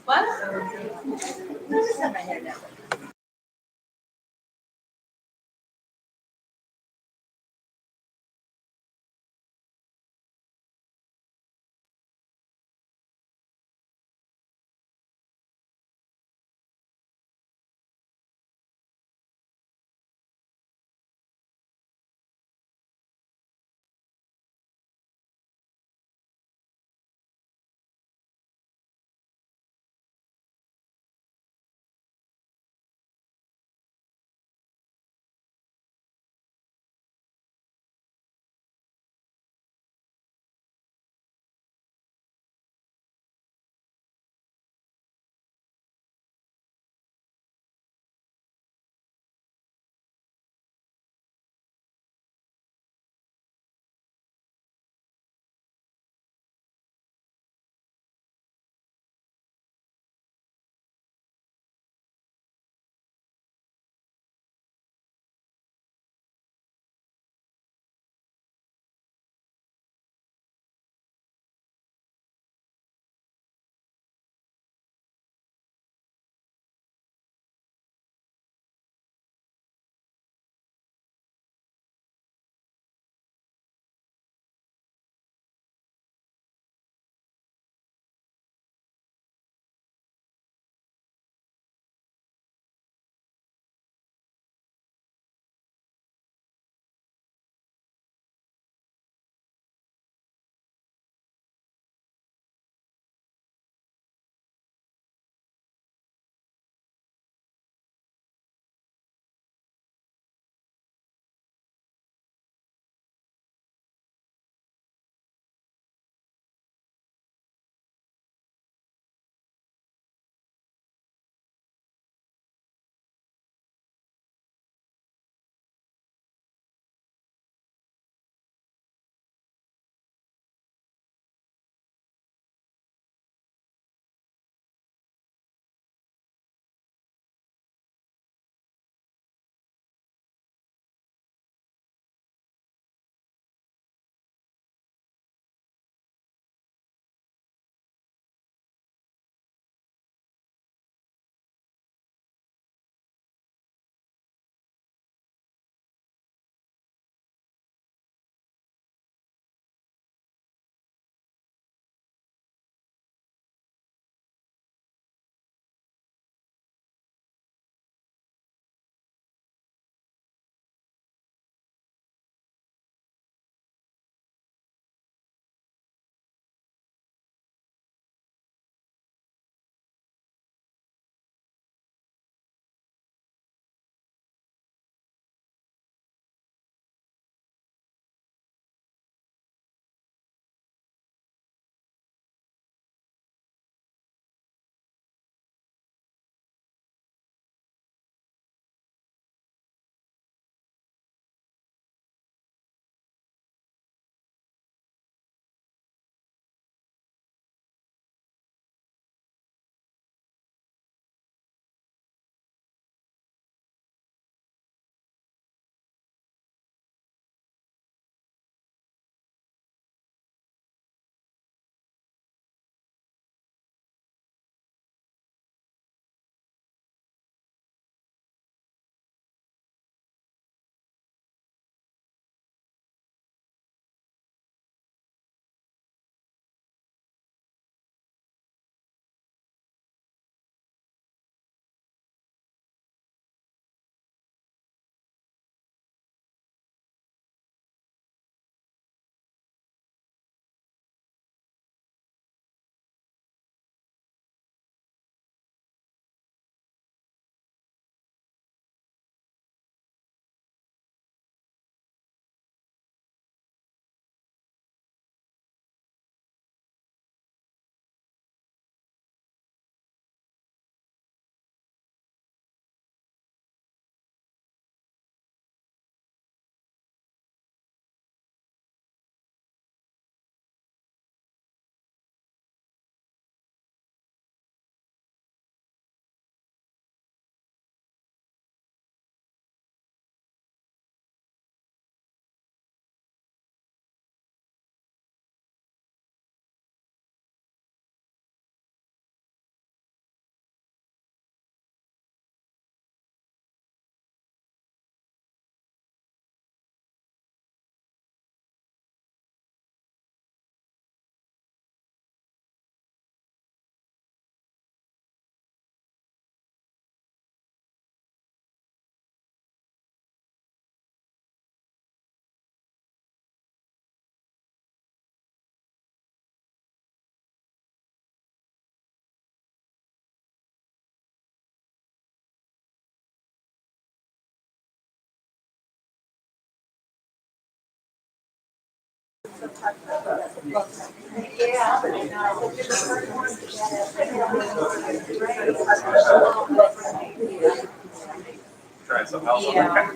What? Try some else. Okay.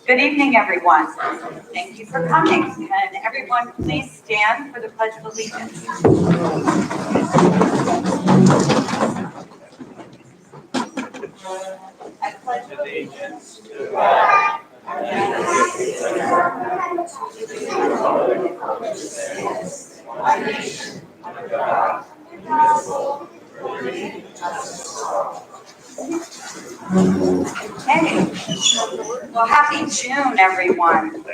Good evening, everyone. Thank you for coming. Can everyone please stand for the Pledge of Allegiance? I pledge allegiance to the flag of the United States of America, to the republic for which it stands, one nation, under God, indivisible, with liberty and justice for all. Hey, well, happy June, everyone.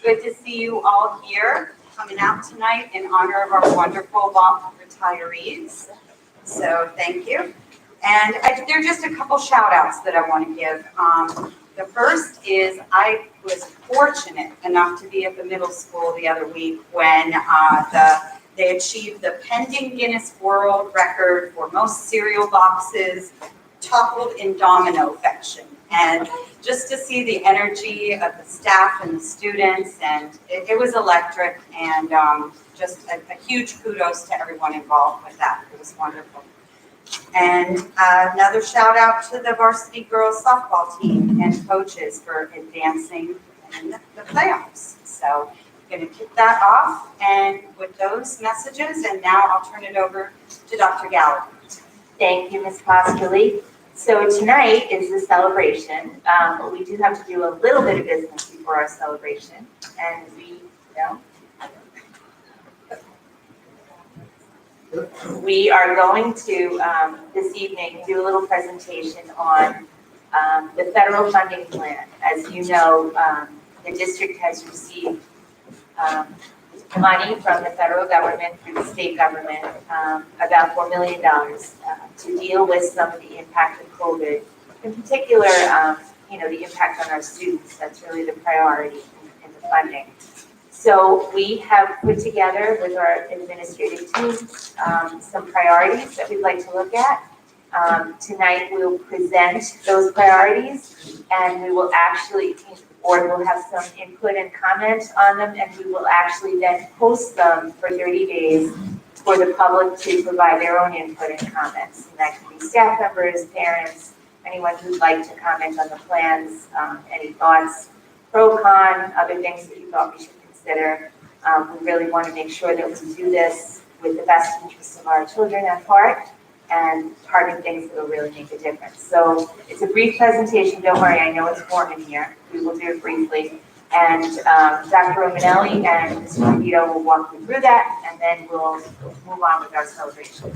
Good to see you all here, coming out tonight in honor of our wonderful retirees. So thank you. And there are just a couple shout outs that I want to give. The first is I was fortunate enough to be at the middle school the other week when they achieved the pending Guinness World Record for most cereal boxes toppled in domino fashion. And just to see the energy of the staff and the students, and it was electric, and just a huge kudos to everyone involved with that. It was wonderful. And another shout out to the varsity girls softball team and coaches for advancing in the playoffs. So I'm going to kick that off, and with those messages, and now I'll turn it over to Dr. Gallagher. Thank you, Ms. Postuli. So tonight is the celebration, but we do have to do a little bit of business before our celebration, and we are going to this evening do a little presentation on the federal funding plan. As you know, the district has received money from the federal government through the state government, about $4 million to deal with some of the impact of COVID. In particular, the impact on our students. That's really the priority in the funding. So we have put together with our administrative team some priorities that we'd like to look at. Tonight we'll present those priorities, and we will actually, or we'll have some input and comment on them, and we will actually then post them for 30 days for the public to provide their own input and comments. And that can be staff members, parents, anyone who'd like to comment on the plans, any thoughts, pro, con, other things that you thought we should consider. We really want to make sure that we do this with the best interests of our children at heart and target things that will really make a difference. So it's a brief presentation. Don't worry, I know it's warm in here. We will do it briefly. And Dr. Romanelli and Mr. Vito will walk you through that, and then we'll move on with our celebration.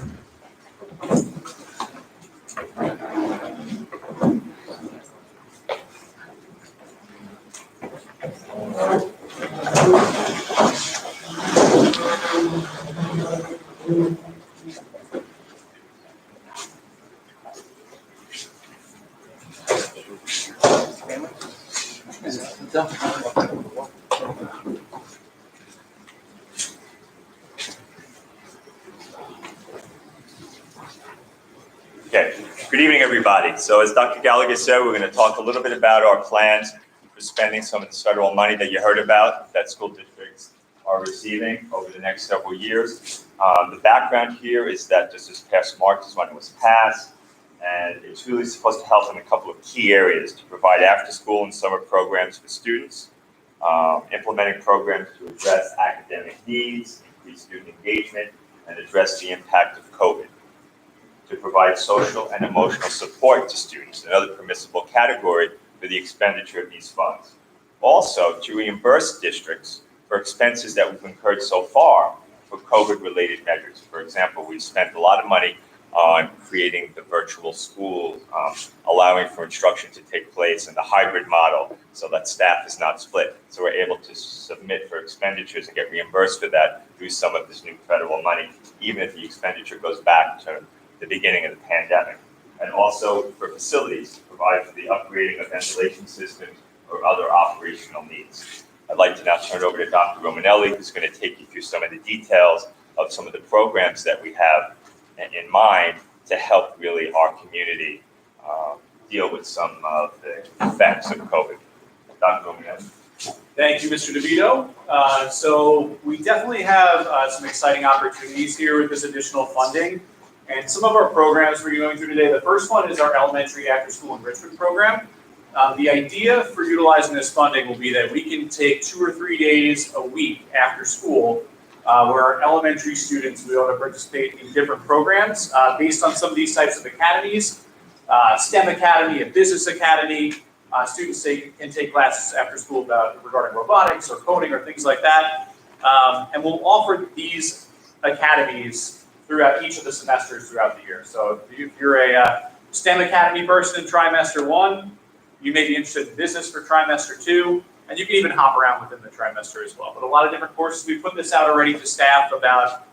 Okay, good evening, everybody. So as Dr. Gallagher said, we're going to talk a little bit about our plans for spending some of this federal money that you heard about that school districts are receiving over the next several years. The background here is that this past March is when it was passed, and it's really supposed to help in a couple of key areas: to provide after-school and summer programs for students, implementing programs to address academic needs, increase student engagement, and address the impact of COVID, to provide social and emotional support to students, another permissible category for the expenditure of these funds. Also, to reimburse districts for expenses that we've incurred so far for COVID-related measures. For example, we've spent a lot of money on creating the virtual school, allowing for instruction to take place in the hybrid model so that staff is not split. So we're able to submit for expenditures and get reimbursed for that through some of this new federal money, even if the expenditure goes back to the beginning of the pandemic. And also for facilities, provide for the upgrading of ventilation systems or other operational needs. I'd like to now turn it over to Dr. Romanelli, who's going to take you through some of the details of some of the programs that we have in mind to help really our community deal with some of the effects of COVID. Dr. Romanelli. Thank you, Mr. DeVito. So we definitely have some exciting opportunities here with this additional funding. And some of our programs we're going through today, the first one is our elementary after-school enrichment program. The idea for utilizing this funding will be that we can take 2 or 3 days a week after school where our elementary students will be able to participate in different programs based on some of these types of academies. STEM Academy, a business academy. Students can take classes after school regarding robotics or coding or things like that. And we'll offer these academies throughout each of the semesters throughout the year. So if you're a STEM Academy person in trimester 1, you may be interested in business for trimester 2, and you can even hop around within the trimester as well. But a lot of different courses, we put this out already to staff about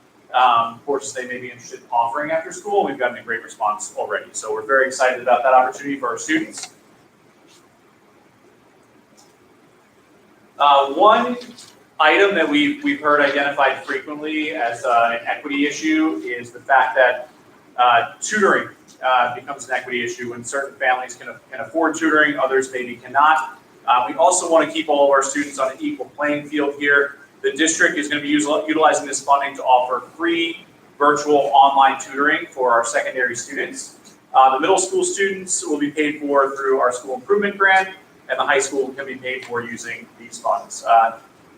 courses they may be interested in offering after school. We've gotten a great response already. So we're very excited about that opportunity for our students. One item that we've heard identified frequently as an equity issue is the fact that tutoring becomes an equity issue when certain families can afford tutoring, others maybe cannot. We also want to keep all of our students on an equal playing field here. The district is going to be utilizing this funding to offer free virtual online tutoring for our secondary students. The middle school students will be paid for through our school improvement grant, and the high school can be paid for using these funds.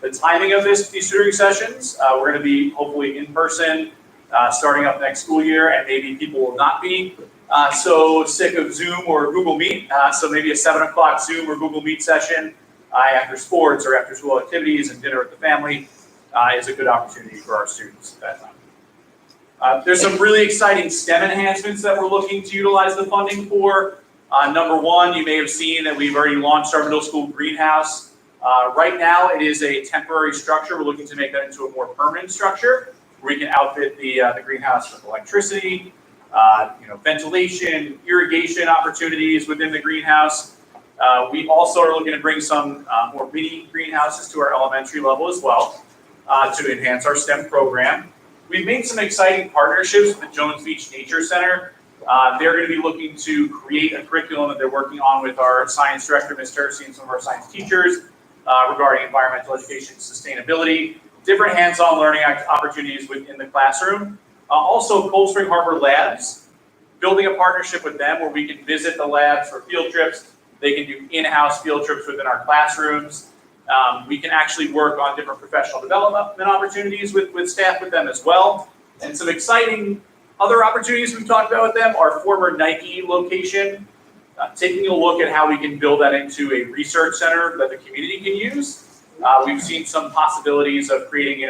The timing of these tutoring sessions, we're going to be hopefully in person starting up next school year, and maybe people will not be so sick of Zoom or Google Meet. So maybe a 7 o'clock Zoom or Google Meet session after sports or after school activities and dinner with the family is a good opportunity for our students at that time. There's some really exciting STEM enhancements that we're looking to utilize the funding for. Number 1, you may have seen that we've already launched our middle school greenhouse. Right now, it is a temporary structure. We're looking to make that into a more permanent structure where we can outfit the greenhouse with electricity, ventilation, irrigation opportunities within the greenhouse. We also are looking to bring some more mini greenhouses to our elementary level as well to enhance our STEM program. We've made some exciting partnerships with the Jones Beach Nature Center. They're going to be looking to create a curriculum that they're working on with our science director, Ms. Tercy, and some of our science teachers regarding environmental education and sustainability, different hands-on learning opportunities within the classroom. Also, Cold Spring Harbor Labs, building a partnership with them where we can visit the labs for field trips. They can do in-house field trips within our classrooms. We can actually work on different professional development opportunities with staff with them as well. And some exciting other opportunities we've talked about with them are former Nike location, taking a look at how we can build that into a research center that the community can use. We've seen some possibilities of creating,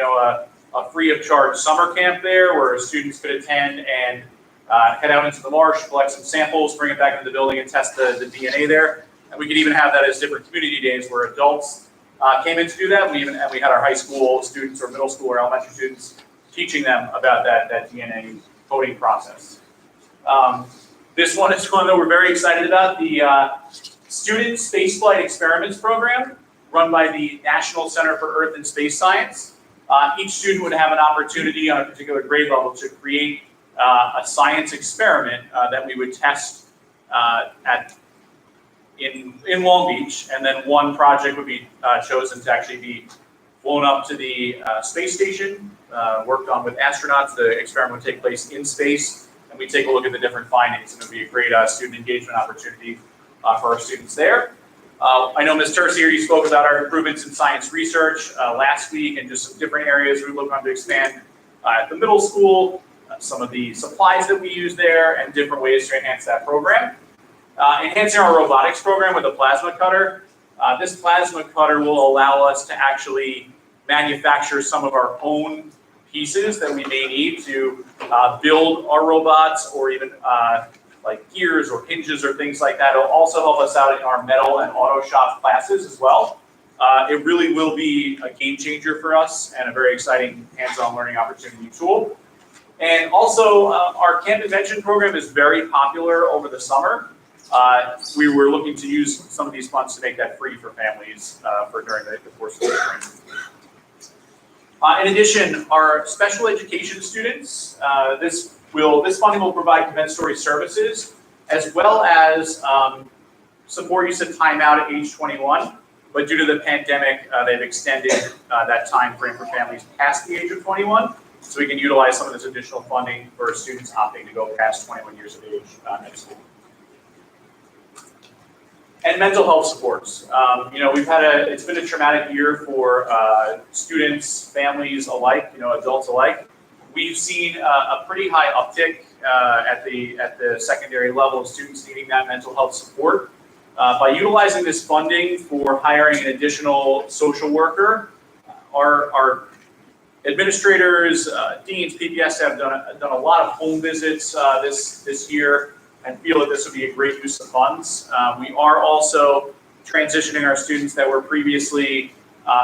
a free of charge summer camp there where students could attend and head out into the marsh, collect some samples, bring it back into the building and test the DNA there. And we could even have that as different community days where adults came in to do that. We had our high school students or middle school or elementary students teaching them about that DNA coding process. This one is one that we're very excited about, the Student Spaceflight Experiments Program run by the National Center for Earth and Space Science. Each student would have an opportunity on a particular grade level to create a science experiment that we would test in Long Beach, and then one project would be chosen to actually be flown up to the space station, worked on with astronauts. The experiment would take place in space, and we take a look at the different findings, and it would be a great student engagement opportunity for our students there. I know Ms. Tercy, you spoke about our improvements in science research last week, and just some different areas we look on to expand at the middle school, some of the supplies that we use there, and different ways to enhance that program. Enhancing our robotics program with a plasma cutter. This plasma cutter will allow us to actually manufacture some of our own pieces that we may need to build our robots, or even like gears or hinges or things like that. It'll also help us out in our metal and auto shop classes as well. It really will be a game changer for us and a very exciting hands-on learning opportunity tool. And also, our camp convention program is very popular over the summer. We were looking to use some of these funds to make that free for families for during the course of the spring. In addition, our special education students, this funding will provide compensatory services as well as support use of timeout at age 21. But due to the pandemic, they've extended that time frame for families past the age of 21. So we can utilize some of this additional funding for students opting to go past 21 years of age next school. And mental health supports. It's been a traumatic year for students, families alike, adults alike. We've seen a pretty high uptick at the secondary level of students needing that mental health support. By utilizing this funding for hiring an additional social worker, our administrators, deans, PPS have done a lot of home visits this year and feel that this would be a great use of funds. We are also transitioning our students that were previously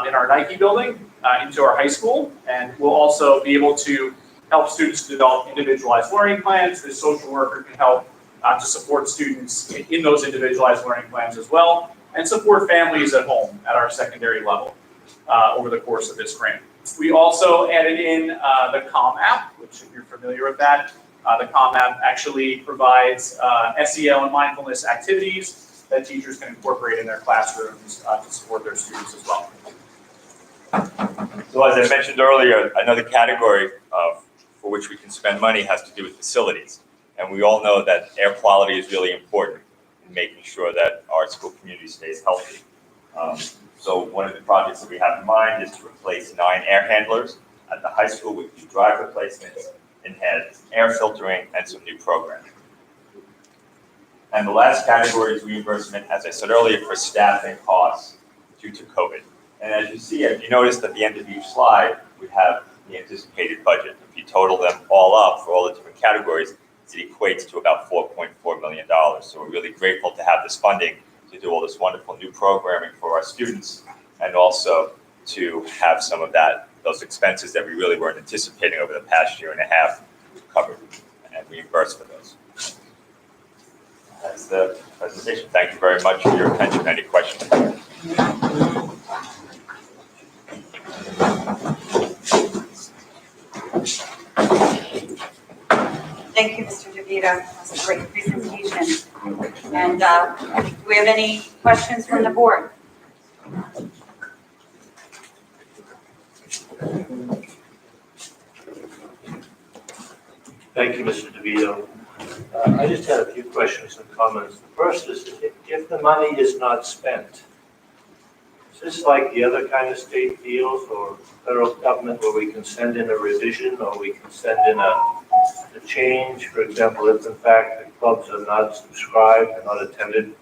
in our Nike building into our high school, and we'll also be able to help students develop individualized learning plans. This social worker can help to support students in those individualized learning plans as well, and support families at home at our secondary level over the course of this grant. We also added in the COM app, which if you're familiar with that, the COM app actually provides SEL and mindfulness activities that teachers can incorporate in their classrooms to support their students as well. So as I mentioned earlier, another category for which we can spend money has to do with facilities. And we all know that air quality is really important in making sure that our school community stays healthy. So one of the projects that we have in mind is to replace 9 air handlers at the high school with new drive replacements, enhanced air filtering, and some new programming. And the last category is reimbursement, as I said earlier, for staffing costs due to COVID. And as you see, if you noticed at the end of each slide, we have the anticipated budget. If you total them all up for all the different categories, it equates to about $4.4 million. So we're really grateful to have this funding to do all this wonderful new programming for our students, and also to have some of those expenses that we really weren't anticipating over the past year and a half covered and reimbursed for those. That's the presentation. Thank you very much for your attention. Any questions? Thank you, Mr. DeVito. That was a great presentation. And do we have any questions from the board? Thank you, Mr. DeVito. I just had a few questions and comments. The first is, if the money is not spent, is this like the other kind of state deals or federal government where we can send in a revision or we can send in a change? For example, if in fact the clubs are not subscribed and not attended,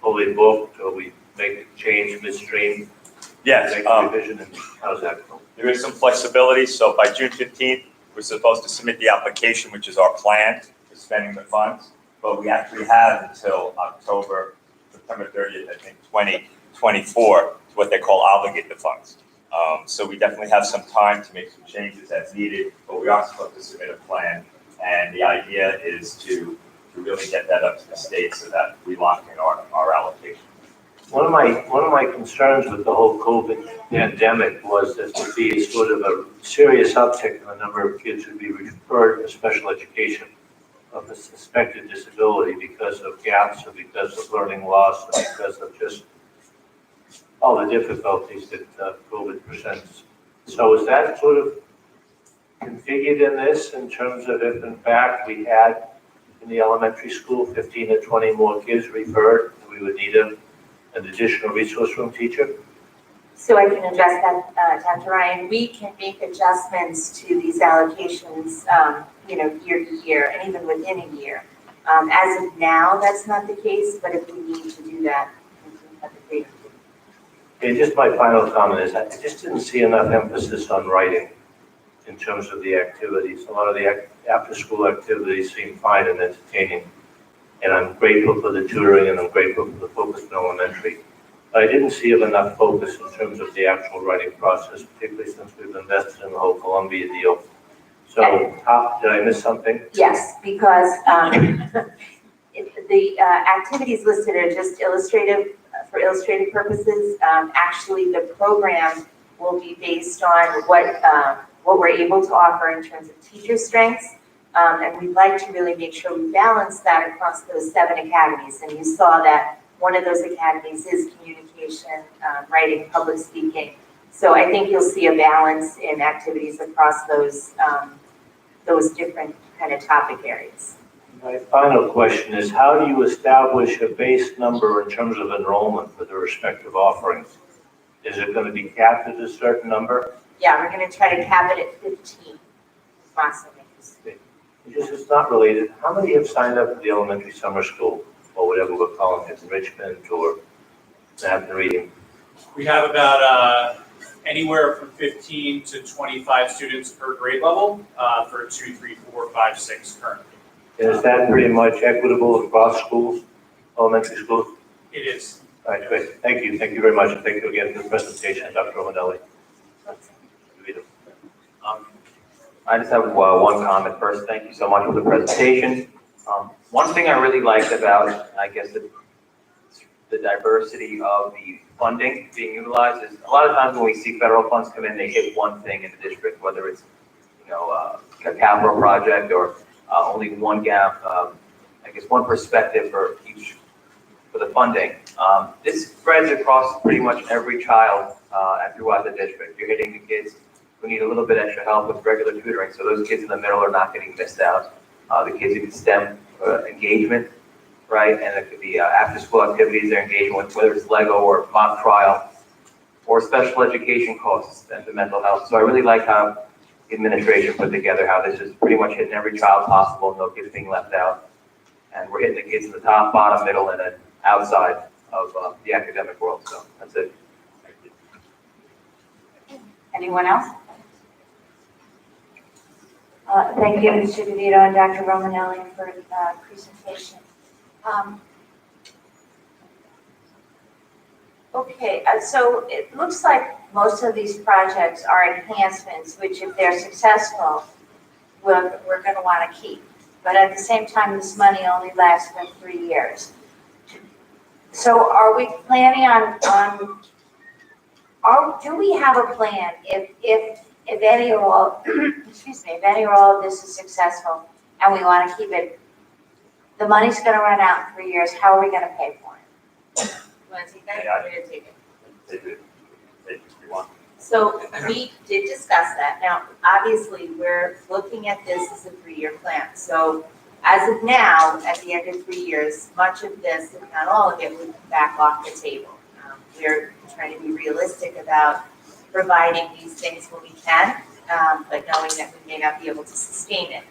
fully booked, or we make a change midstream? Yes. Make a revision, and how does that go? There is some flexibility. So by June 15th, we're supposed to submit the application, which is our plan for spending the funds. But we actually have until September 30th, I think, 2024, to what they call obligate the funds. So we definitely have some time to make some changes as needed, but we are supposed to submit a plan. And the idea is to really get that up to the state so that we lock in our allocation. One of my concerns with the whole COVID pandemic was that there would be sort of a serious uptick in the number of kids who would be referred to special education of a suspected disability because of gaps or because of learning loss or because of just all the difficulties that COVID presents. So is that sort of configured in this in terms of if in fact we had in the elementary school 15 to 20 more kids referred, we would need an additional resource room teacher? So I can address that, Dr. Ryan. We can make adjustments to these allocations, year to year and even within a year. As of now, that's not the case, but if we need to do that, we have to take. Okay, just my final comment is I just didn't see enough emphasis on writing in terms of the activities. A lot of the after-school activities seem fine and entertaining, and I'm grateful for the tutoring and I'm grateful for the focus in elementary. But I didn't see enough focus in terms of the actual writing process, particularly since we've invested in the whole Columbia deal. So how, did I miss something? Yes, because the activities listed are just illustrative, for illustrative purposes. Actually, the program will be based on what we're able to offer in terms of teacher strengths. And we'd like to really make sure we balance that across those 7 academies. And you saw that one of those academies is communication, writing, public speaking. So I think you'll see a balance in activities across those different kind of topic areas. My final question is, how do you establish a base number in terms of enrollment for the respective offerings? Is it going to be capped at a certain number? Yeah, we're going to try to cap it at 15 approximately. It's not related. How many have signed up for the elementary summer school, or whatever we're calling it, Enrichment or math and reading? We have about anywhere from 15 to 25 students per grade level for 2, 3, 4, 5, 6 currently. And is that pretty much equitable across schools, elementary schools? It is. All right, great. Thank you. Thank you very much. And thank you again for the presentation, Dr. Romanelli. I just have one comment first. Thank you so much for the presentation. One thing I really liked about, I guess, the diversity of the funding being utilized is a lot of times when we see federal funds come in, they hit one thing in the district, whether it's, a capital project or only one gap, I guess one perspective for the funding. This spreads across pretty much every child throughout the district. You're hitting the kids who need a little bit extra help with regular tutoring, so those kids in the middle are not getting missed out. The kids in STEM engagement, right? And it could be after-school activities they're engaging with, whether it's Lego or mock trial, or special education costs and the mental health. So I really like how the administration put together how this is pretty much hitting every child possible, no kids being left out. And we're hitting the kids in the top, bottom, middle, and then outside of the academic world. So that's it. Anyone else? Thank you, Mr. DeVito and Dr. Romanelli for the presentation. Okay, so it looks like most of these projects are enhancements, which if they're successful, we're going to want to keep. But at the same time, this money only lasts for 3 years. So are we planning do we have a plan if any or all, excuse me, if any or all of this is successful and we want to keep it, the money's going to run out in 3 years, how are we going to pay for it? You want to take that? I'm going to take it. If you want. So we did discuss that. Now, obviously, we're looking at this as a 3-year plan. So as of now, at the end of 3 years, much of this, if not all of it, would be back off the table. We're trying to be realistic about providing these things when we can, but knowing that we may not be able to sustain it.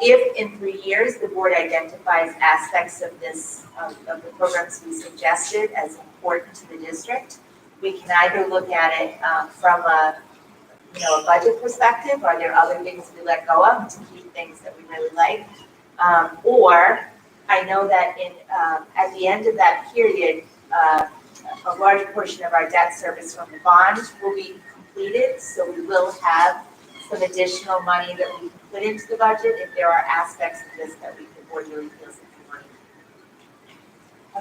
If in 3 years the board identifies aspects of this, of the programs we suggested as important to the district, we can either look at it from a budget perspective. Are there other things we let go of to keep things that we really like? Or I know that at the end of that period, a large portion of our debt service from the bond will be completed, so we will have some additional money that we can put into the budget if there are aspects of this that the board really feels that we want.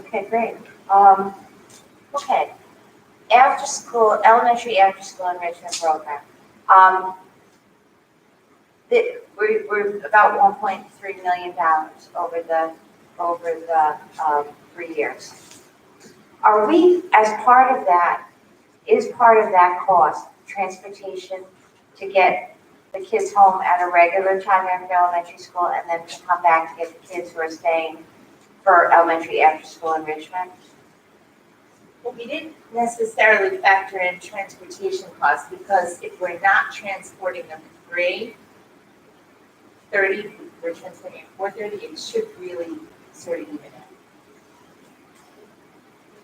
Okay, great. Okay. After school, elementary after school enrichment program. We're about $1.3 million over the 3 years. Are we, as part of that, is part of that cost, transportation to get the kids home at a regular time after elementary school and then to come back to get the kids who are staying for elementary after school enrichment? Well, we didn't necessarily factor in transportation costs because if we're not transporting them at 3:30, we're transporting at 4:30, it should really sort of even out.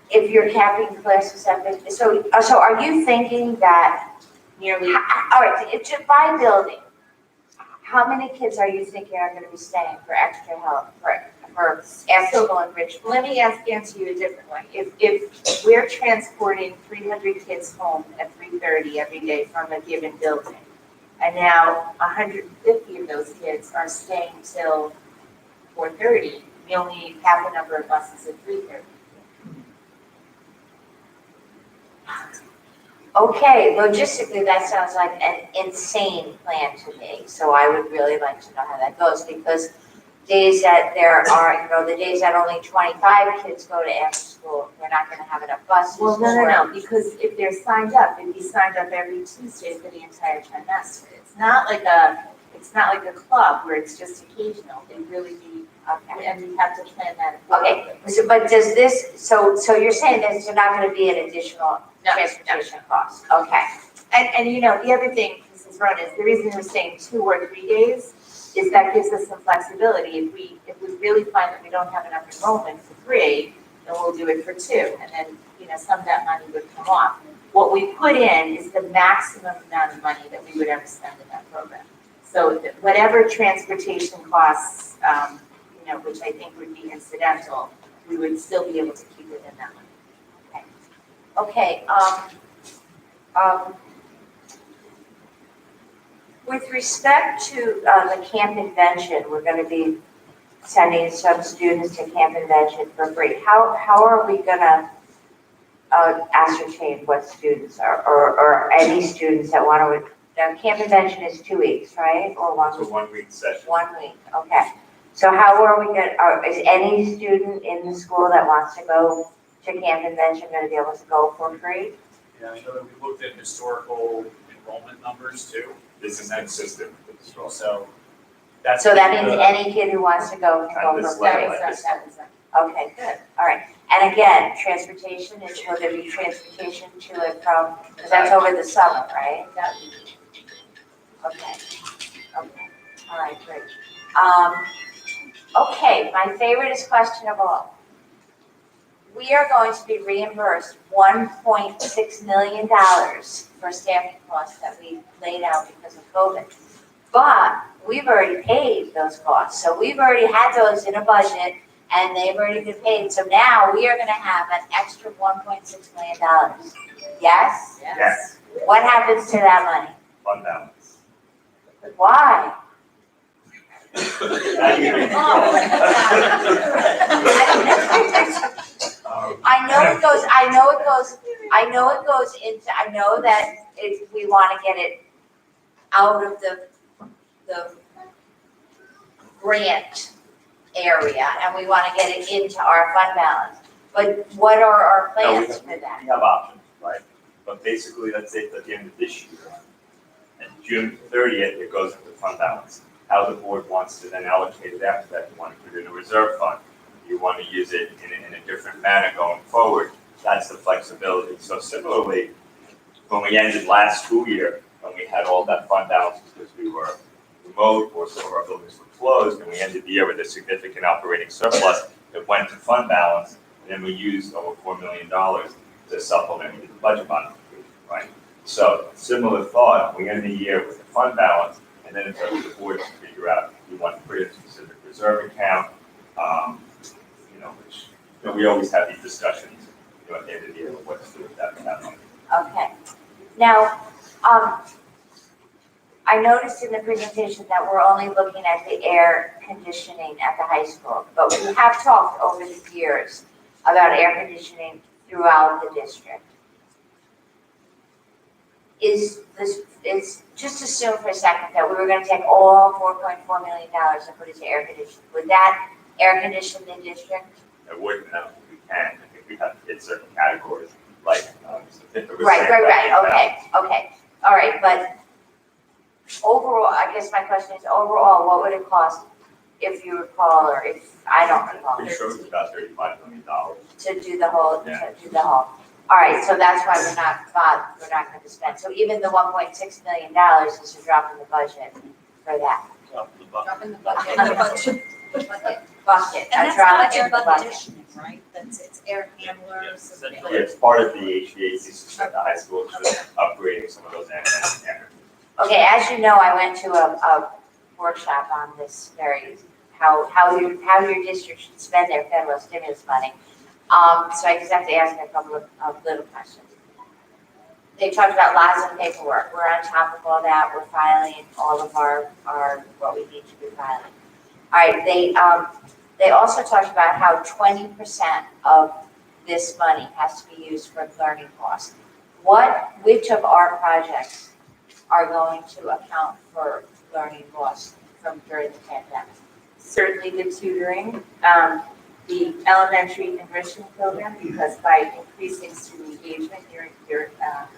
If you're capping classes at 50, so are you thinking that Nearly, all right, by building, how many kids are you thinking are going to be staying for extra help, for after school enrichment? let me answer you a different way. If we're transporting 300 kids home at 3:30 every day from a given building, And now 150 of those kids are staying till 4:30. We only need half the number of buses at 3:30. Okay, logistically, that sounds like an insane plan to me, so I would really like to know how that goes, because days that there are, the days that only 25 kids go to after school, we're not gonna have enough buses. Well, no, because if they're signed up, they'd be signed up every Tuesday for the entire trimester. It's not like a club where it's just occasional. They really be, and we have to plan that. Okay, so, but does this, so you're saying that there's not gonna be an additional No, transportation cost? Okay, And the other thing, Mrs. Rowan, is the reason we're saying 2 or 3 days is that gives us some flexibility. If we really find that we don't have enough enrollment for 3, then we'll do it for 2, and then, some of that money would come off. What we put in is the maximum amount of money that we would ever spend in that program. So whatever transportation costs, which I think would be incidental, we would still be able to keep within that money. okay, with respect to the camp convention, we're gonna be sending some students to camp convention for free. How are we gonna ascertain what students are, or any students that want to, camp convention is 2 weeks, right? Or 1 It's a week? 1-week session. 1 week, okay. So how are we is any student in the school that wants to go to camp convention gonna be able to go for free? Yeah, I know that we looked at historical enrollment numbers too, This is consistent with the straw. so that's. So that means any kid who wants to go can go At this for level, free? at this Okay, good, all right. And again, transportation, will there be transportation to and from, because that's over the summer, right? Okay, all right, great. Okay, my favorite is question of all. We are going to be reimbursed $1.6 million for staffing costs that we laid out because of COVID. But we've already paid those costs, so we've already had those in a budget, and they've already been paid. So now we are gonna have an extra $1.6 million. Yes? Yes, What happens to that money? fund balance. Why? I know it goes into, I know that we wanna get it out of the grant area, and we wanna get it into our fund balance. But what are our plans for that? We have options, right? But basically, let's say at the end of this year, and June 30th, it goes into fund balance. How the board wants to then allocate it after that, you want to put it in a reserve fund, you want to use it in a different manner going forward, that's the flexibility. So similarly, when we ended last school year, when we had all that fund balance because we were remote or some of our buildings were closed, and we ended the year with a significant operating surplus that went to fund balance, and then we used over $4 million to supplement the budget modification, right? So similar thought, we end the year with a fund balance, and then it's up to the board to figure out if you want to put it in a specific reserve account, which, we always have these discussions, at the end of the year, what to do with that money. Okay. Now, I noticed in the presentation that we're only looking at the air conditioning at the high school, but we have talked over the years about air conditioning throughout the district. Just assume for a second that we were gonna take all $4.4 million and put it to air conditioning. Would that air condition the district? I wouldn't know if we can, I think we have to hit certain categories, like, 50%. Right, okay, all right, but overall, I guess my question is, overall, what would it cost if you recall, or if, I don't recall, Pretty sure it's about $35 million. to do the whole, Yeah. to do the whole? All right, so that's why we're not going to spend, so even the $1.6 million is a drop in the budget for that. Drop in the budget. Bucket, And a that's drop not in air the bucket. conditioning, right? It's air handlers. Yeah, it's part of the HVAC system at the high school, just upgrading some of those energy. Okay, as you know, I went to a workshop on this very, how your district should spend their federal stimulus money. So I just have to ask a couple of little questions. they talked about lots of paperwork. We're on top of all that. We're filing all of our, what we need to be filing. All right, they also talked about how 20% of this money has to be used for learning costs. Which of our projects are going to account for learning loss from during the pandemic? Certainly the tutoring, the elementary enrichment program, because by increasing student engagement, you're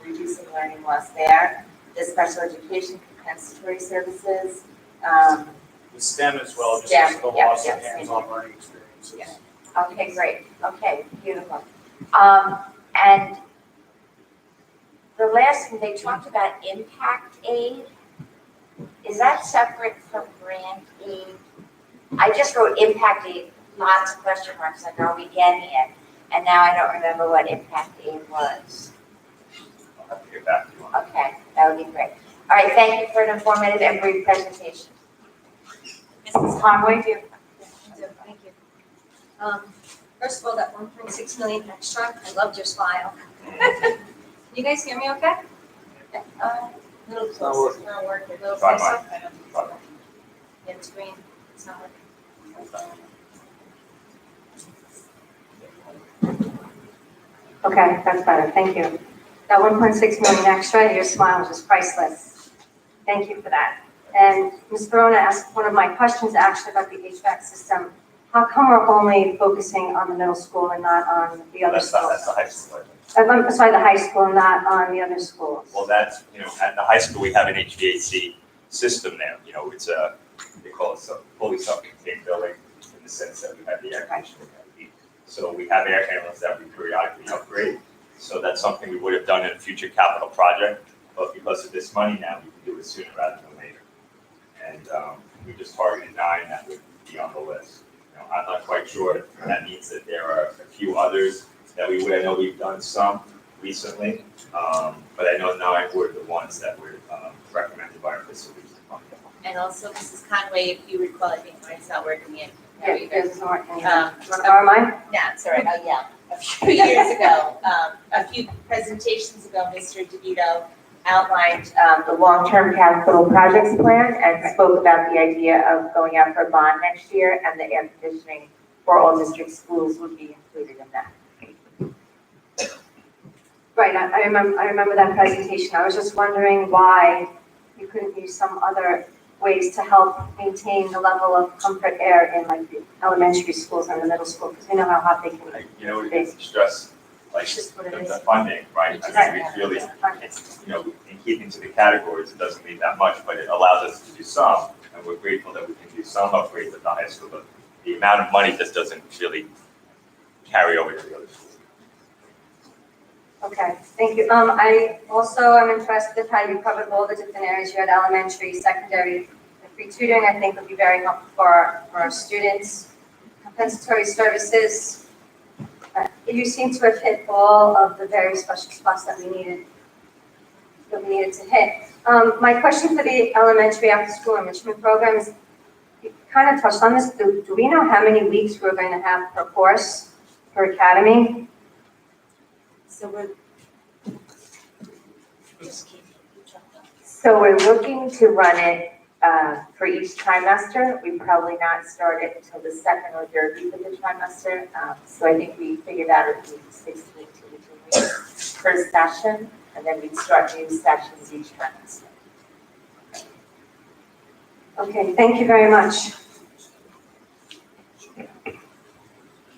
reducing learning loss there. The special education compensatory services, The STEM as well, just STEM, as the yeah, loss of yes, hands-on learning experiences. Yeah. Okay, great, okay, beautiful. And the last thing, they talked about impact aid. Is that separate from grant aid? I just wrote impact aid, lots of question marks, like, are we getting it? And now I don't remember what impact aid was. I'll have to get back to you on that. Okay, that would be great. All right, thank you for an informative and brief presentation. Mrs. Conway? Thank you. First of all, that 1.6 million extra, I loved your smile. Can you guys hear me okay? Little closer, it's not working, a little Try closer. Try mine. Yeah, it's green, it's not working. Okay, that's better, thank you. That 1.6 million extra, your smile was just priceless. Thank you for that. And Ms. Verona asked one of my questions actually about the HVAC system. How come we're only focusing on the middle school and not on the other That's schools? the high school. I'm sorry, the high school, not on the other schools. Well, that's, at the high school, we have an HVAC system there. It's they call it a fully self-contained building in the sense that we have the air conditioning. So we have air handlers that we periodically upgrade. So that's something we would have done in a future capital project, but because of this money now, we can do it sooner rather than later. And we just targeted 9 that would be on the list. I'm not quite sure if that means that there are a few others that we would. I know we've done some recently, but I know 9 were the ones that were recommended by our facilities department. And also, Mrs. Conway, if you recall, I think mine's not working yet. Yeah, there's more. Do you Um, want to borrow mine? Yeah, it's all right, oh, yeah. A few years ago, a few presentations ago, Mr. DeVito outlined the long-term capital projects plan and spoke about the idea of going out for a bond next year, and the air conditioning for all district schools would be included in that. Right, I remember that presentation. I was just wondering why you couldn't use some other ways to help maintain the level of comfort air in like the elementary schools and the middle school, because we know how hot they can be. It's stress, like It's just what it the is. funding, right? I mean, we feel it's, in keeping to the categories, it doesn't mean that much, but it allows us to do some, and we're grateful that we can do some upgrades at the high school, but the amount of money just doesn't really carry over to the other schools. Okay, thank you. I also am impressed with how you covered all the different areas. You had elementary, secondary, the free tutoring, I think would be very helpful for our students. Compensatory services, you seem to have hit all of the very special spots that we needed to hit. My question for the elementary after-school enrichment program is, you kind of touched on this, do we know how many weeks we're going to have per course, per academy? So we're looking to run it for each trimester. We probably not start it until the second or third week of the trimester. So I think we figured out it would be 16 to 18 weeks per session, and then we'd start new sessions each trimester. Okay, thank you very much.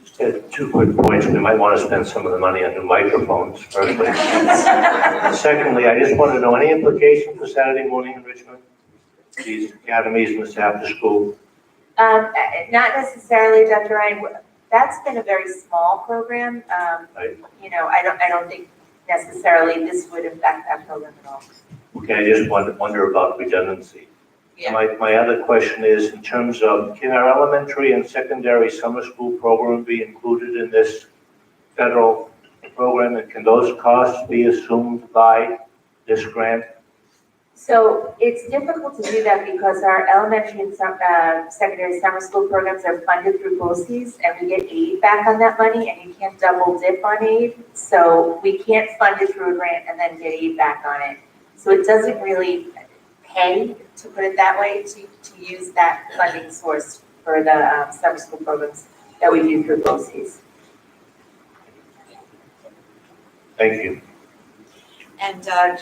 Just 2 quick points. We might want to spend some of the money on new microphones, firstly. Secondly, I just want to know any implication for Saturday morning enrichment? These academies and this after school? Not necessarily, Dr. Ryan. That's been a very small program. Right. I don't think necessarily this would affect that program at all. Okay, I just wonder about redundancy. Yeah. My other question is, in terms of, can our elementary and secondary summer school program be included in this federal program? And can those costs be assumed by this grant? So it's difficult to do that because our elementary and secondary summer school programs are funded through BOCES, and we get aid back on that money, and you can't double dip on aid. So we can't fund it through a grant and then get aid back on it. So it doesn't really pay, to put it that way, to use that funding source for the summer school programs that we do through BOCES. Thank you. And I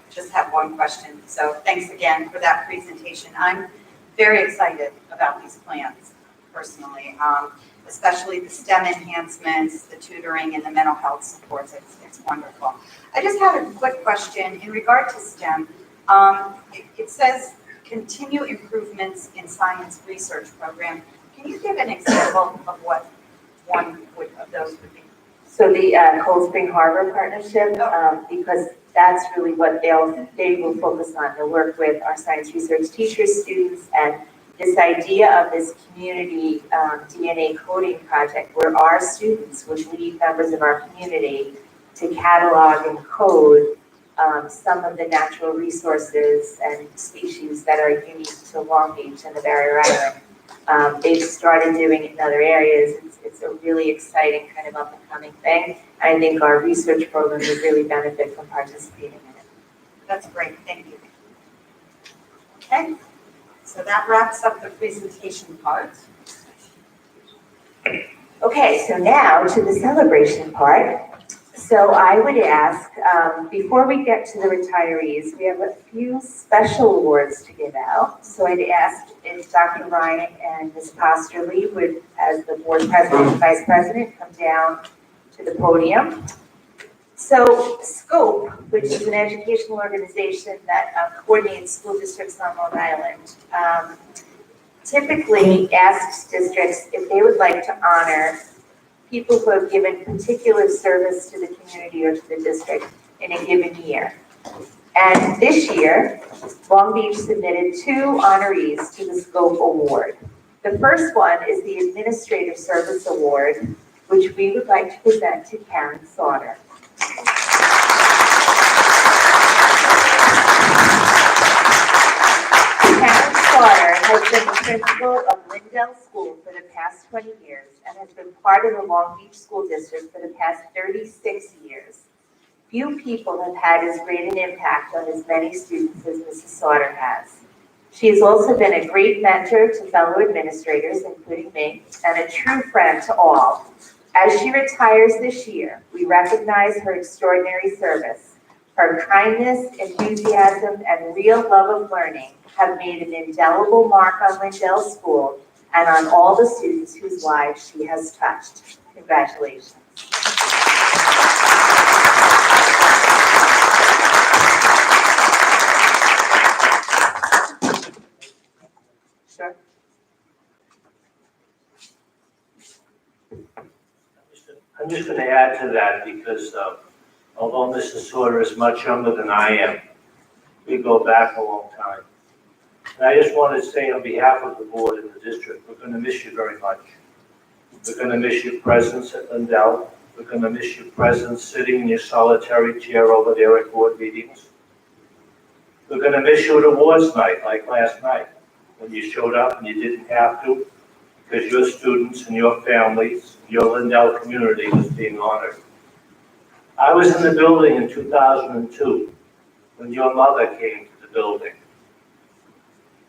just have one question. So thanks again for that presentation. I'm very excited about these plans personally, especially the STEM enhancements, the tutoring, and the mental health supports. It's wonderful. I just had a quick question in regard to STEM. It says continue improvements in science research program. Can you give an example of what one of those would be? So the Cold Spring Harbor partnership, because that's really what they will focus on. They'll work with our science research teachers, students, and this idea of this community DNA coding project where our students would lead members of our community to catalog and code some of the natural resources and species that are unique to Long Beach and the Barrier Island. They've started doing it in other areas. It's a really exciting kind of up-and-coming thing. I think our research program would really benefit from participating in it. That's great, thank you. Okay, so that wraps up the presentation part. Okay, so now to the celebration part. So I would ask, before we get to the retirees, we have a few special awards to give out. So I'd ask if Dr. Ryan and Ms. Posterly would, as the board president and vice president, come down to the podium. So SCOPE, which is an educational organization that coordinates school districts on Long Island, typically asks districts if they would like to honor people who have given particular service to the community or to the district in a given year. And this year, Long Beach submitted 2 honorees to the SCOPE Award. The first one is the Administrative Service Award, which we would like to present to Karen Sauter. Karen Sauter has been the principal of Lindell School for the past 20 years and has been part of the Long Beach School District for the past 36 years. Few people have had as great an impact on as many students as Mrs. Sauter has. She has also been a great mentor to fellow administrators, including me, and a true friend to all. As she retires this year, we recognize her extraordinary service. Her kindness, enthusiasm, and real love of learning have made an indelible mark on Lindell School and on all the students whose lives she has touched. Congratulations. Sure. I'm just going to add to that because although Mrs. Sauter is much younger than I am, we go back a long time. And I just want to say on behalf of the board and the district, we're going to miss you very much. We're going to miss your presence at Lindell. We're going to miss your presence sitting in your solitary chair over there at board meetings. We're going to miss you at awards night, like last night, when you showed up and you didn't have to, because your students and your families, your Lindell community was being honored. I was in the building in 2002 when your mother came to the building.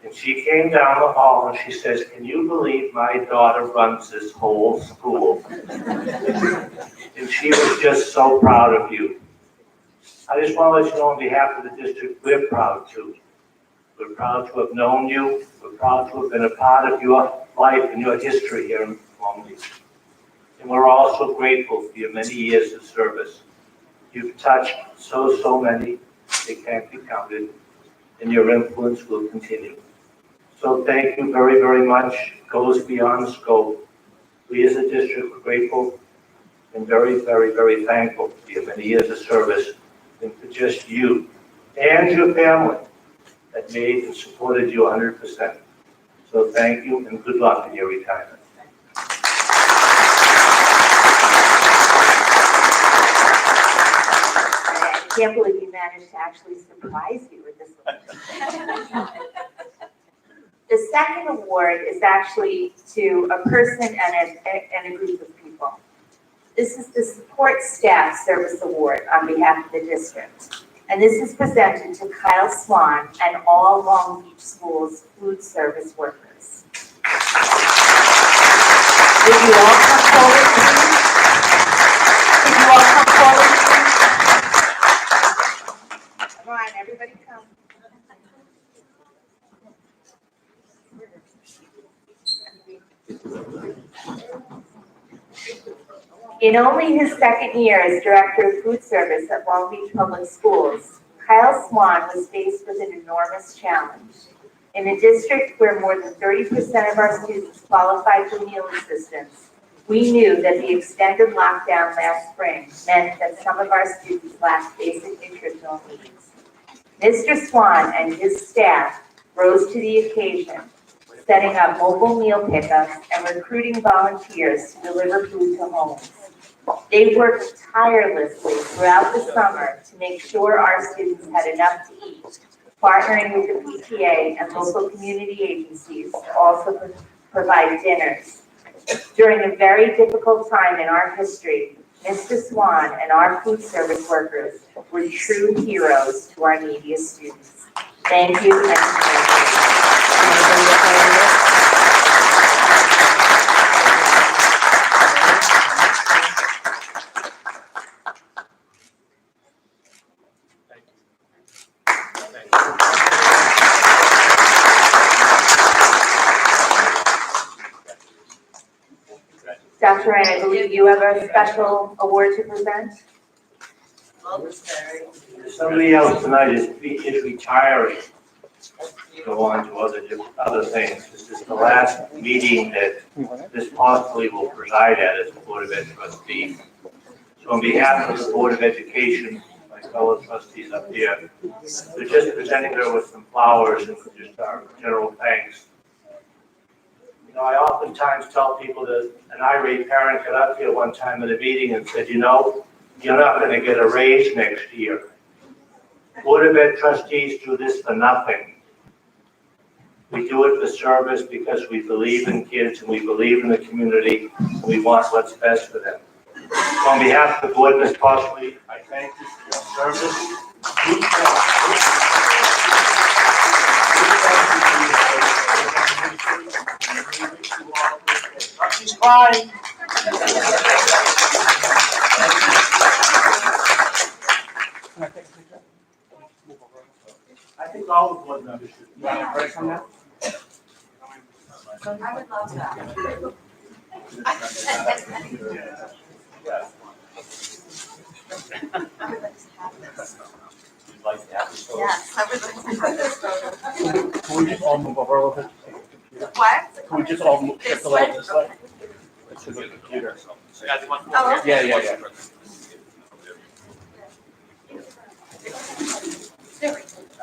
And she came down the hall and she says, "Can you believe my daughter runs this whole school?" And she was just so proud of you. I just want to let you know on behalf of the district, we're proud too. We're proud to have known you. We're proud to have been a part of your life and your history here in Long Beach. And we're also grateful for your many years of service. You've touched so many, they can't be counted, and your influence will continue. So thank you very, very much. It goes beyond scope. We as a district are grateful and very, very, very thankful for your many years of service and for just you and your family that made and supported you 100%. So thank you and good luck in your retirement. can't believe you managed to actually surprise you with this one. The second award is actually to a person and a group of people. This is the Support Staff Service Award on behalf of the district. And this is presented to Kyle Swan and all Long Beach Schools food service workers. Would you all come forward, please? Would you all come forward, please? Come on, everybody come. In only his second year as Director of Food Service at Long Beach Public Schools, Kyle Swan was faced with an enormous challenge. In a district where more than 30% of our students qualified for meal assistance, we knew that the extended lockdown last spring meant that some of our students lacked basic nutritional needs. Mr. Swan and his staff rose to the occasion, setting up mobile meal pickups and recruiting volunteers to deliver food to homes. They worked tirelessly throughout the summer to make sure our students had enough to eat, partnering with the PTA and local community agencies to also provide dinners. During a very difficult time in our history, Mr. Swan and our food service workers were true heroes to our neediest students. Thank you. Dr. Ryan, I believe you have a special award to present? Somebody else tonight is retiring. Go on to other things. This is the last meeting that this possibly will preside at as the Board of Ed trustee. So on behalf of the Board of Education, my fellow trustees up here, we're just presenting her with some flowers and just our general thanks. You know, I oftentimes tell people that an irate parent got up here one time at a meeting and said, you know, you're not going to get a raise next year. Board of Ed trustees do this for nothing. We do it for service because we believe in kids and we believe in the community and we want what's best for them. So on behalf of the board, Ms. Costley, I thank you for your service. She's crying. I think all the board members should. You want a break from that? I would love that. Yes, I would like to have this photo. Can we just all move over a little bit? What? Can we just all move, shift a little this way? It's to the computer. Oh, Yeah, yeah, yeah.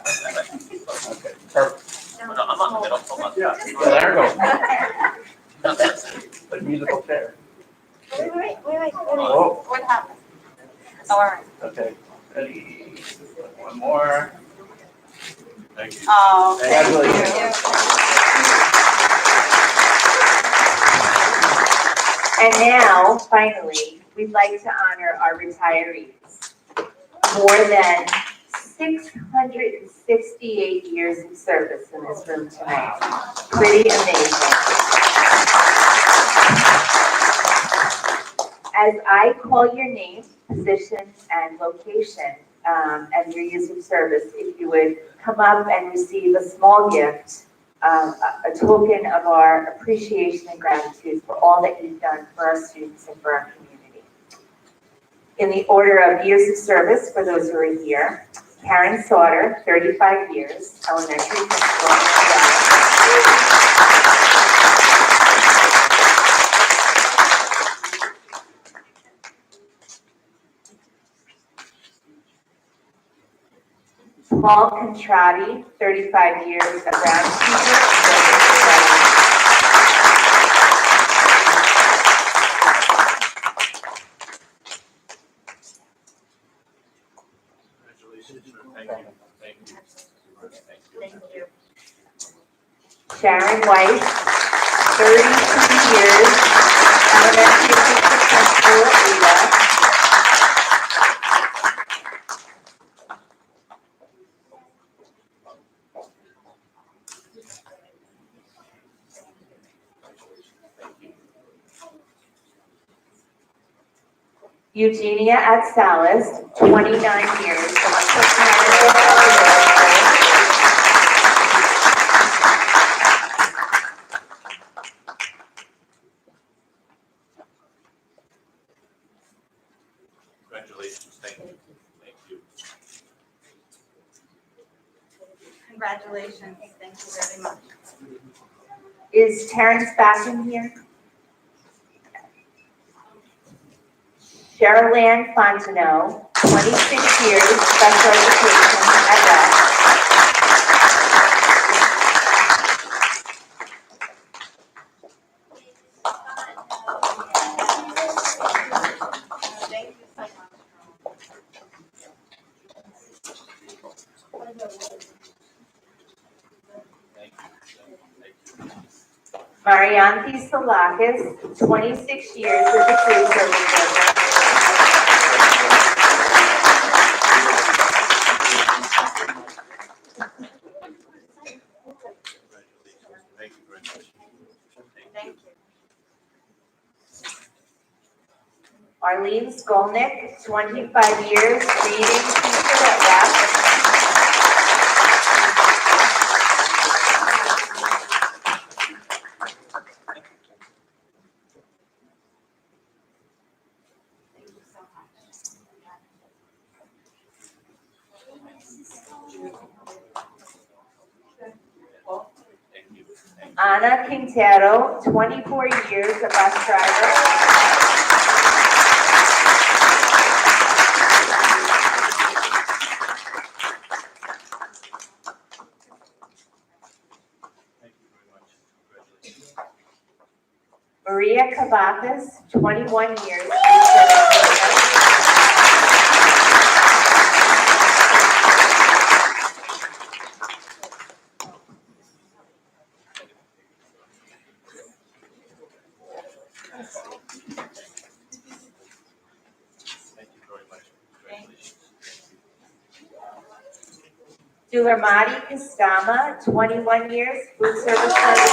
Okay, perfect. I'm on the middle, hold on. Yeah, there we go. Like musical chair. Wait. Oh, What happened? Oh, all right. okay. Ready? One more. Thank you. Oh, thank Congratulations. you. And now, finally, we'd like to honor our retirees. More than 668 years of service in this room tonight. Pretty amazing. As I call your name, position, and location, and your years of service, if you would come up and receive a small gift, a token of our appreciation and gratitude for all that you've done for our students and for our community. In the order of years of service, for those who are here, Karen Sauter, 35 years, elementary principal. Paul Contratti, 35 years, a groundskeeper. Weiss, 33 years, elementary assistant principal at Leda. Eugenia at Salis, 29 years, electric manager at the middle school. Congratulations, thank you. Thank you. Congratulations, thank you very much. Is Terrence back in here? Cheryl Ann Fontenot, 26 years, special education at West. Thank you so much. Marianthi Salakis, 26 years as a food service worker. Thank you very much. Thank you. Arlene Skolnick, 25 years, reading teacher at West. Thank you so much. Thank you. Ana Quintero, 24 years, a bus driver. Thank you very much. Congratulations. Maria Cavazos, 21 years, food service worker. Thank you very much. Congratulations. Dularmati Kastama, 21 years, food service worker.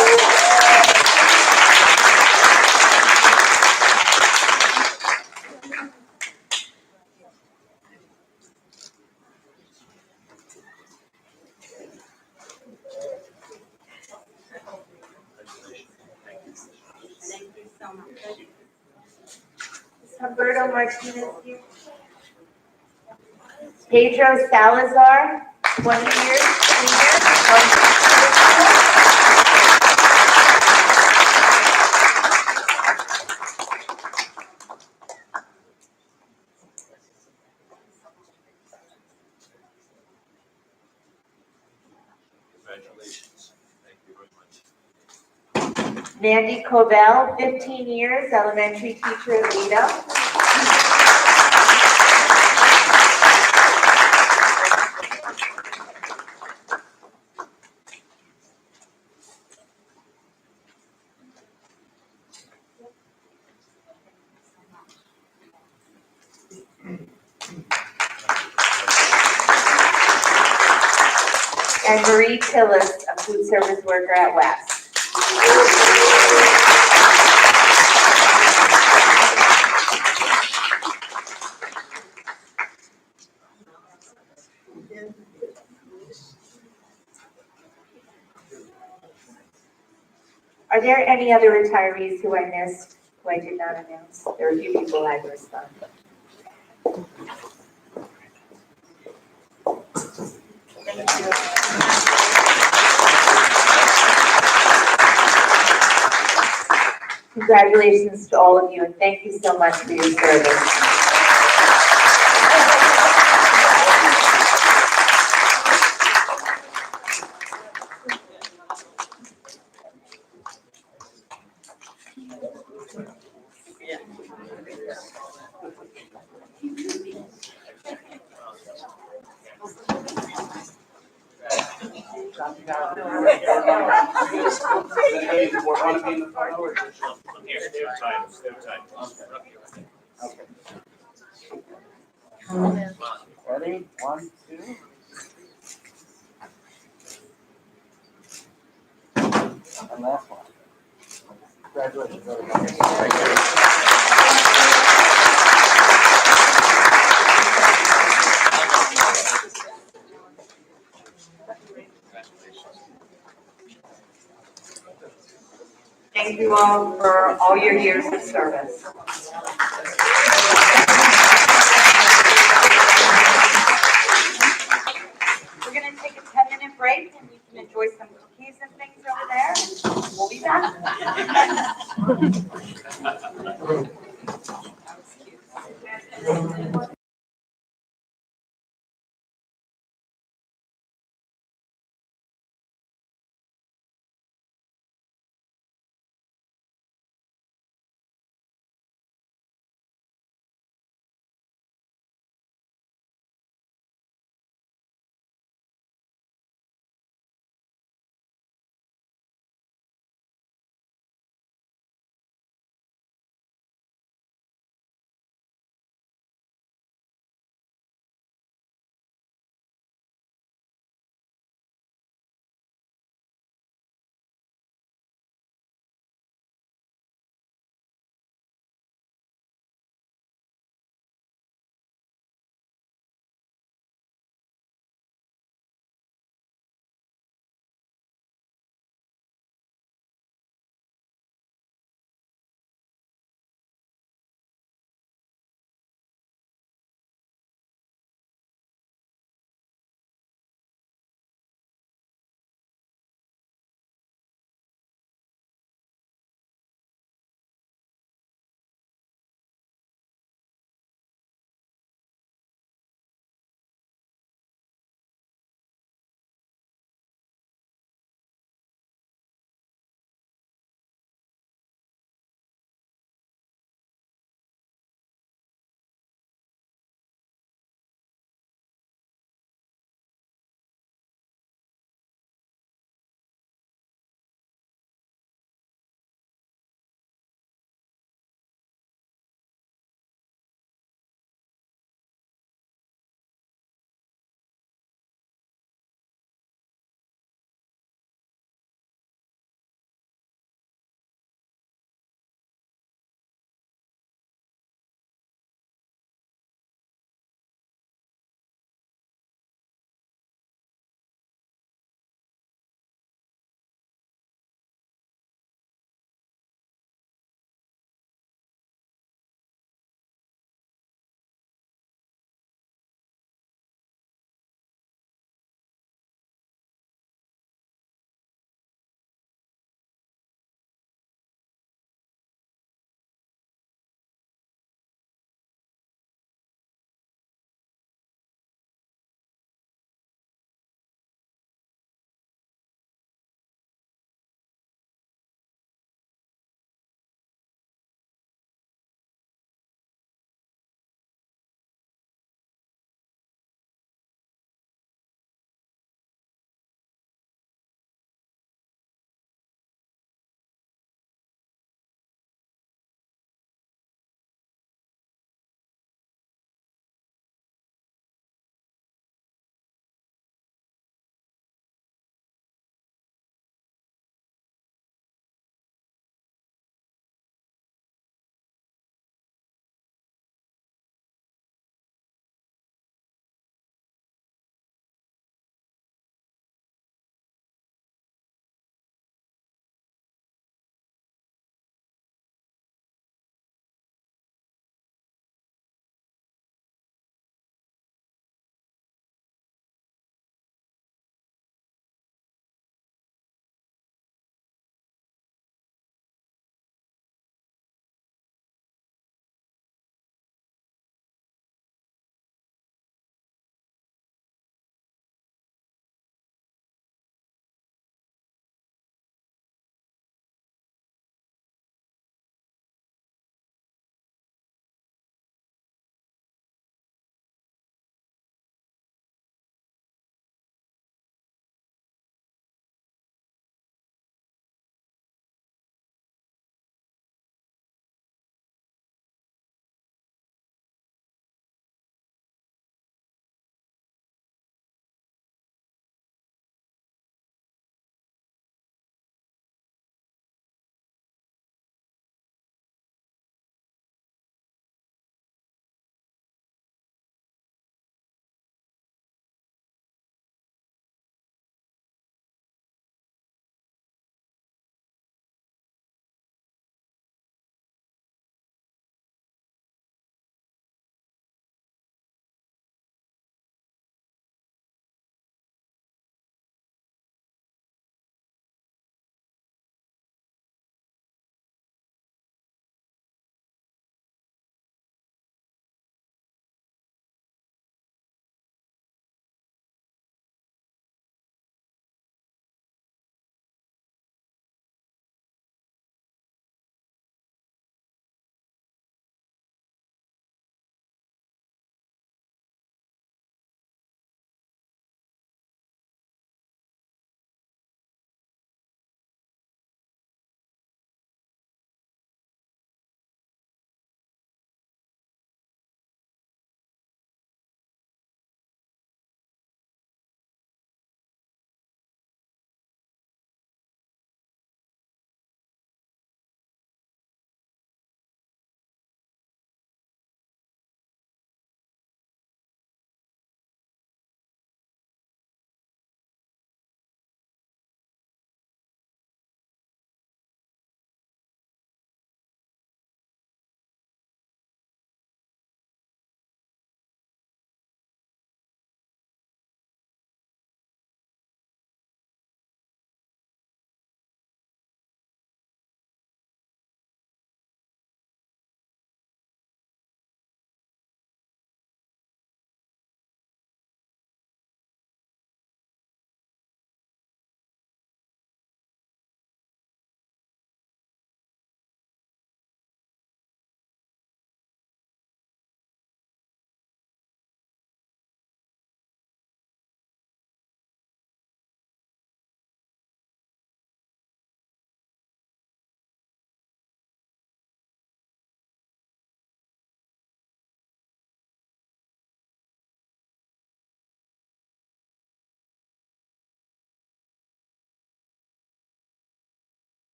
Congratulations. Thank you. Thank you so much. Is Humberto Martinez here? Pedro Salazar, 20 years, senior. Congratulations. Thank you very much. Mandy Covell, 15 years, elementary teacher at Leda. And Marie Tillis, a food service worker at West. Are there any other retirees who I missed, who I did not announce? There are a few people I had to respond. Thank you. Congratulations to all of you, and thank you so much for your service. Dr. Gallagher. Want to be in the photo or just? Here, stay time. Okay. Ready? 1, 2. And last one. Congratulations, everybody. Thank you all for all your years of service. We're going to take a 10-minute break and we can enjoy some cookies and things over there. And we'll be back. That was cute.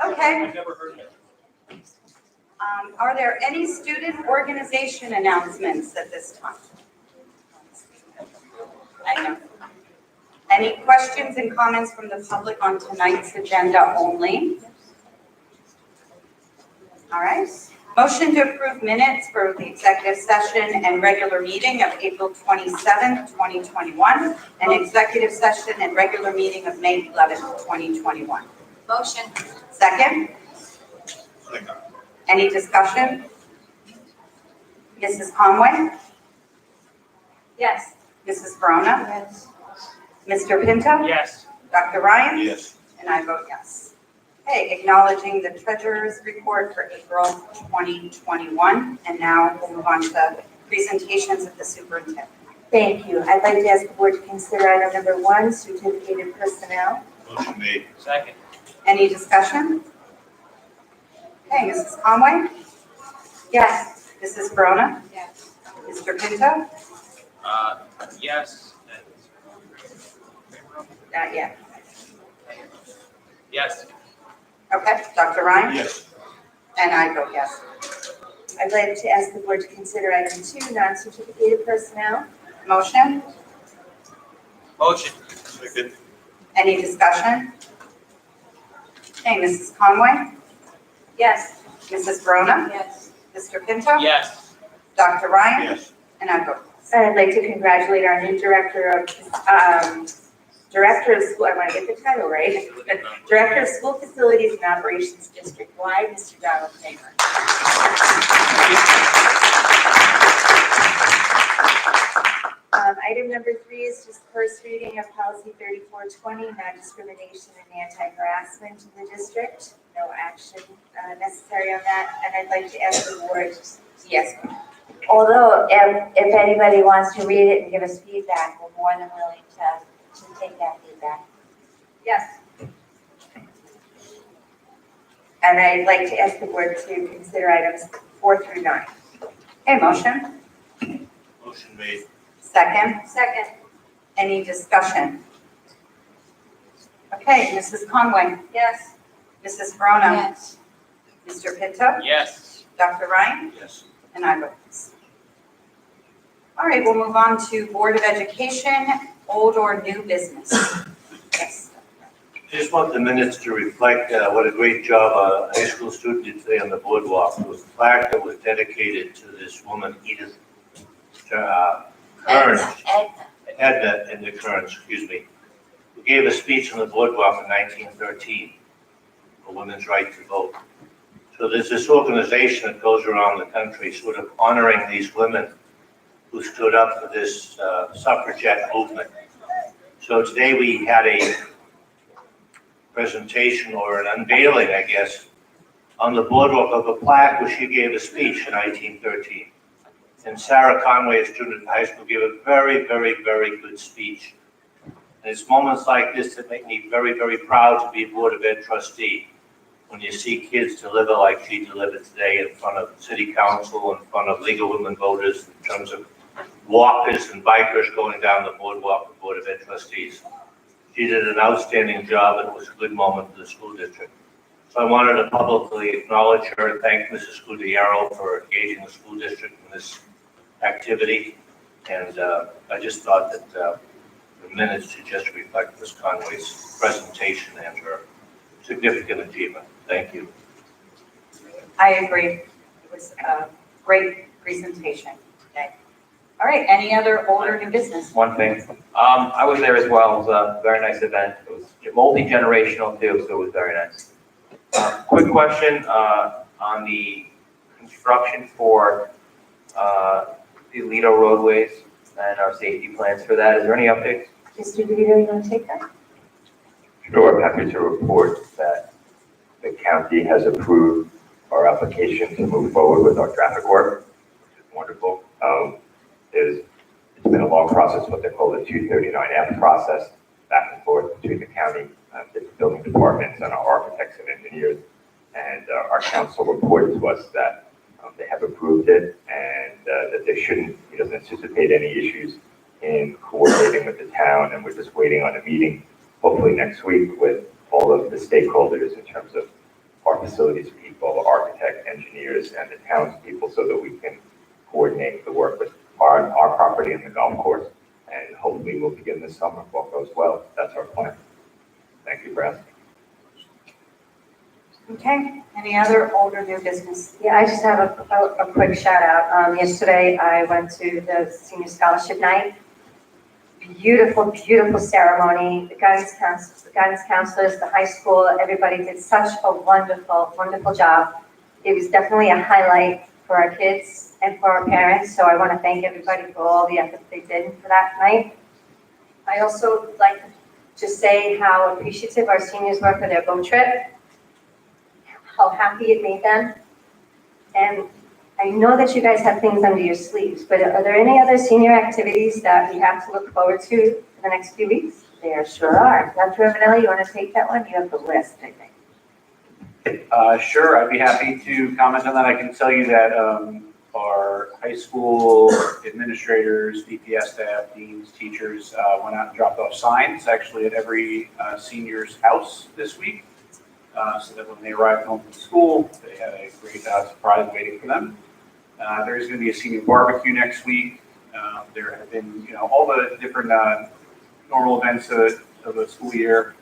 Okay. I've never heard of it. Are there any student organization announcements at this time? I know. Any questions and comments from the public on tonight's agenda only? All right. Motion to approve minutes for the executive session and regular meeting of April 27th, 2021, and executive session and regular meeting of May 11th, 2021. Motion. Second? Any discussion? Mrs. Conway? Yes. Mrs. Verona? Yes. Mr. Pinto? Yes. Dr. Ryan? Yes. And I vote yes. Okay, acknowledging the treasurer's report for April 2021. And now we'll move on to presentations of the superintendent. Thank you. I'd like to ask the board to consider item number 1, certificated personnel. Motion made. Second. Any discussion? Okay, Mrs. Conway? Yes. Mrs. Verona? Yes. Mr. Pinto? Yes. Not yet. Yes. Okay, Dr. Ryan? Yes. And I vote yes. I'd like to ask the board to consider item 2, non-certificated personnel. Motion? Motion. Second. Any discussion? Okay, Mrs. Conway? Yes. Mrs. Verona? Yes. Mr. Pinto? Yes. Dr. Ryan? Yes. And I vote yes. And I'd like to congratulate our new director of school, I want to get the title right. Director of School Facilities and Operations District-wide, Mr. Donald Kramer. Item number 3 is just first reading of policy 3420, non-discrimination and anti-harassment in the district. No action necessary on that. And I'd like to ask the board, yes. Although if anybody wants to read it and give us feedback, we're more than willing to take that feedback. Yes. And I'd like to ask the board to consider items 4 through 9. Okay, motion? Motion made. Second? Second. Any discussion? Okay, Mrs. Conway? Yes. Mrs. Verona? Yes. Mr. Pinto? Yes. Dr. Ryan? Yes. And I vote yes. All right, we'll move on to Board of Education, old or new business. Yes. Just want the minutes to reflect what a great job a high school student did today on the boardwalk. It was a plaque that was dedicated to this woman, Edith Kearns, Edna Kearns, excuse me, who gave a speech on the boardwalk in 1913 for women's right to vote. So there's this organization that goes around the country sort of honoring these women who stood up for this suffragette movement. So today we had a presentation or an unveiling, I guess, on the boardwalk of a plaque where she gave a speech in 1913. And Sarah Conway, a student at high school, gave a very, very, very good speech. And it's moments like this that make me very, very proud to be a Board of Ed trustee. When you see kids deliver like she delivered today in front of City Council, in front of League of Women Voters, in terms of walkers and bikers going down the boardwalk of Board of Ed trustees. She did an outstanding job, and it was a good moment for the school district. So I wanted to publicly acknowledge her and thank Mrs. Scudiero for engaging the school district in this activity. And I just thought that the minutes should just reflect Ms. Conway's presentation and her significant achievement. Thank you. I agree. It was a great presentation today. All right, any other old or new business? One thing, I was there as well. It was a very nice event. It was multi-generational too, so it was very nice. Quick question on the construction for the Lido roadways and our safety plans for that. Is there any updates? Mr. DeVito, you want to take that? Sure, I'm happy to report that the county has approved our application to move forward with our traffic work, which is wonderful. It's been a long process, what they call the 239F process, back and forth between the county, the building departments, and our architects and engineers. And our council reported to us that They have approved it, and that they shouldn't, he doesn't anticipate any issues in coordinating with the town, and we're just waiting on a meeting, hopefully next week, with all of the stakeholders in terms of our facilities people, architect, engineers, and the townspeople, so that we can coordinate the work with our property and the golf course. And hopefully we'll begin this summer if all goes well. That's our plan. Thank you for asking. Okay, any other old or new business? Yeah, I just have a quick shout out. Yesterday I went to the senior scholarship night. Beautiful, beautiful ceremony. The guidance counselors, the high school, everybody did such a wonderful, wonderful job. It was definitely a highlight for our kids and for our parents. So I want to thank everybody for all the effort they did for that night. I also would like to say how appreciative our seniors were for their boat trip, how happy it made them. And I know that you guys have things under your sleeves, but are there any other senior activities that we have to look forward to for the next few weeks? There sure are. Dr. Ravenelli, you want to take that one? You have the list, I think. Sure, I'd be happy to comment on that. I can tell you that our high school administrators, DPS staff, deans, teachers went out and dropped off signs actually at every senior's house this week. So that when they arrived home from school, they had a great surprise waiting for them. There's going to be a senior barbecue next week. There have been, all the different normal events of the school year,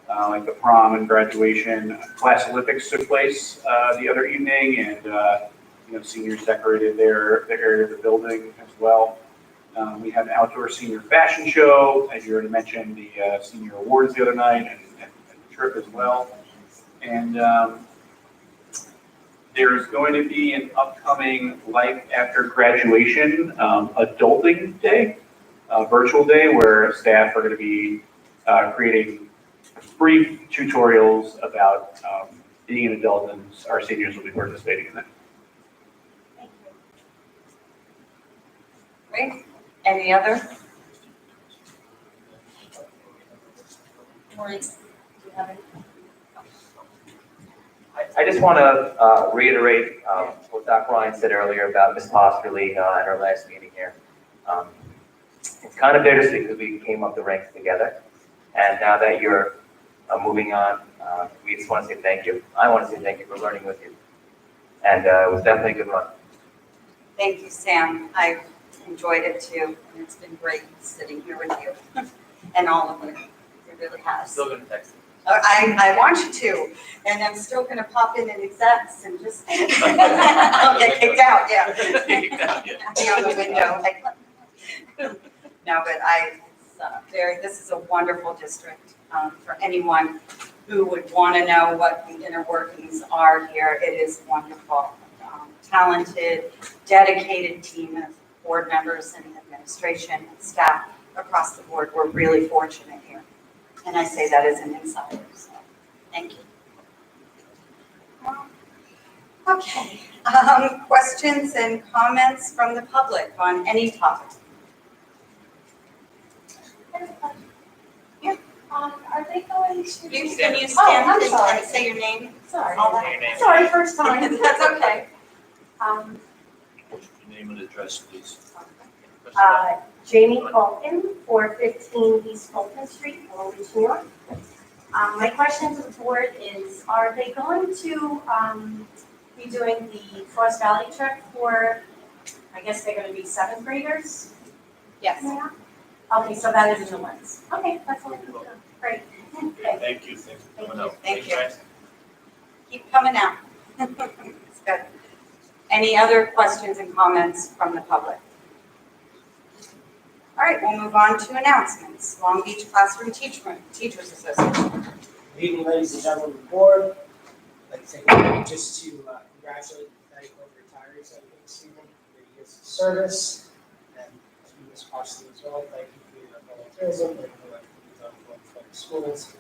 like the prom and graduation. Class Olympics took place the other evening, and seniors decorated their area of the building as well. We had an outdoor senior fashion show, as you already mentioned, the senior awards the other night, and the trip as well. And there's going to be an upcoming Life After Graduation Adulting Day, virtual day, where staff are going to be creating brief tutorials about being an adult, and our seniors will be participating in that. Great. Any other? Maurice, do you have any? I just want to reiterate what Dr. Ryan said earlier about Ms. Posterly in our last meeting here. It's kind of bittersweet because we came up the ranks together, and now that you're moving on, we just want to say thank you. I want to say thank you for learning with you, and it was definitely good fun. Thank you, Sam. I've enjoyed it too, and it's been great sitting here with you and all of you. It really has. Still going to text you. I want you to, and I'm still gonna pop in execs and just, I'll get kicked out, yeah. Hang on the window. No, but it's this is a wonderful district, for anyone who would wanna know what the inner workings are here. It is wonderful. Talented, dedicated team of board members and administration and staff across the board. We're really fortunate here. And I say that as an insider, so thank you. Okay, questions and comments from the public on any topic? Yeah. Are they going to? Can you stand I'm sorry. and say your name? Sorry. All that? Sorry, first time. That's okay. Name and address, please. Jamie Colton, 415 East Fulton Street, Long Beach, New York. My question to the board is, are they going to be doing the Frost Valley trip for, I guess they're going to be 7th graders? Yes. Yeah. Okay, so that is in the works. Okay, that's all I can do. Great. Okay. Thank you. Thanks for coming out. Thank you. Keep coming out. It's good. Any other questions and comments from the public? All right, we'll move on to announcements. Long Beach Classroom Teachers Association. Good evening, ladies and gentlemen of the board. I'd like to take a moment just to congratulate the medical retirees that we this evening for their years of service. And to Ms. Parsley as well, thank you for your volunteerism and for what you've done for the schools.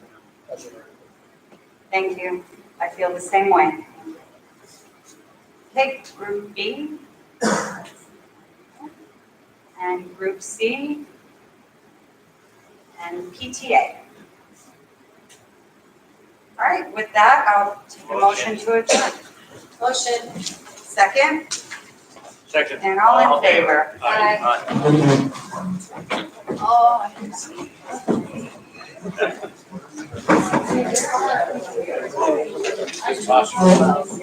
Pleasure working with you. Thank you. I feel the same way. Okay, Group B. And Group C. And PTA. All right, with that, I'll take a motion to adjourn. Motion. Second. Second. And all in favor? Aye. Oh, I can see. Awesome.